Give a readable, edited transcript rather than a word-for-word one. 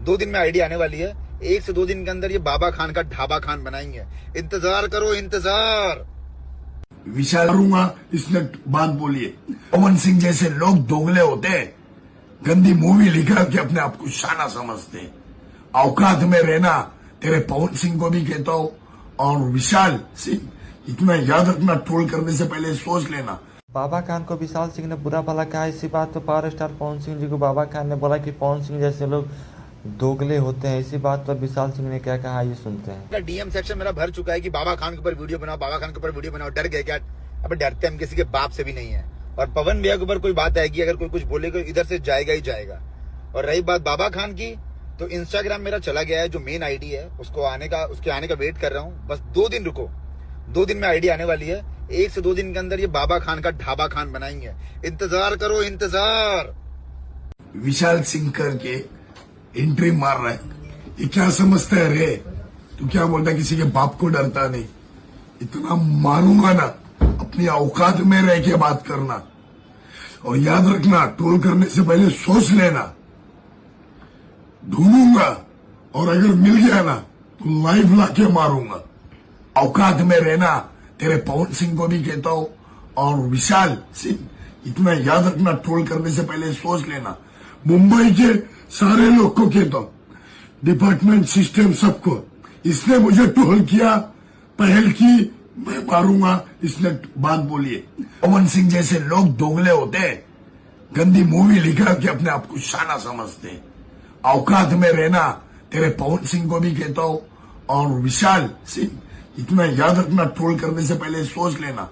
2 दिन में आईडी आने वाली है। 1 से 2 दिन के अंदर ये बाबा खान का ढाबा खान बनाएंगे। इंतजार करो, इंतजार। विशाल करूंगा इसने बात बोली है। पवन सिंह जैसे लोग दोगले होते हैं, गंदी मूवी लिखा के अपने आप को शाना समझते हैं। औकात में रहना, तेरे पवन सिंह को भी कहता हूँ और विशाल सिंह, इतना याद रखना, ट्रोल करने से पहले सोच लेना। बाबा खान को विशाल सिंह ने बुरा भला कहा। इसी बात पर पावर स्टार पवन सिंह जी को बाबा खान ने बोला कि पवन सिंह जैसे लोग दोगले होते हैं। इसी बात पर विशाल सिंह ने क्या कहा, ये सुनते हैं। डीएम सेक्शन मेरा भर चुका है कि बाबा खान के ऊपर वीडियो बनाओ, बाबा खान के ऊपर वीडियो बनाओ। डर गए क्या? अब डरते हम किसी के बाप से भी नहीं है। और पवन भैया के ऊपर कोई बात आएगी, अगर कोई कुछ बोलेगा इधर से जाएगा ही जाएगा। और रही बात बाबा खान की, तो इंस्टाग्राम मेरा चला गया है, जो मेन आईडी है उसके आने का वेट कर रहा हूँ। बस 2 दिन रुको, 2 दिन में आईडी आने वाली है। 1 से 2 दिन के अंदर ये बाबा खान का ढाबा खान बनाएंगे। इंतजार करो, इंतजार। विशाल सिंह करके एंट्री मार रहा है, ये क्या समझता है रे? तू क्या बोलता है, किसी के बाप को डरता नहीं? इतना मारूंगा ना, अपनी औकात में रह के बात करना। और याद रखना, ट्रोल करने से पहले सोच लेना। ढूंढूंगा और अगर मिल गया ना तो लाइव लाके मारूंगा। औकात में रहना, तेरे पवन सिंह को भी कहता हूँ और विशाल सिंह, इतना याद रखना, ट्रोल करने से पहले सोच लेना। मुंबई के सारे लोग को कहता हूँ, डिपार्टमेंट सिस्टम सबको, इसने मुझे ट्रोल किया, पहल की, मैं मारूंगा इसने बात बोली है। पवन सिंह जैसे लोग दोगले होते हैं, गंदी मूवी लिखा के अपने आप को शाना समझते हैं। औकात में रहना, तेरे पवन सिंह को भी कहता हूँ और विशाल सिंह, इतना याद रखना, ट्रोल करने से पहले सोच लेना।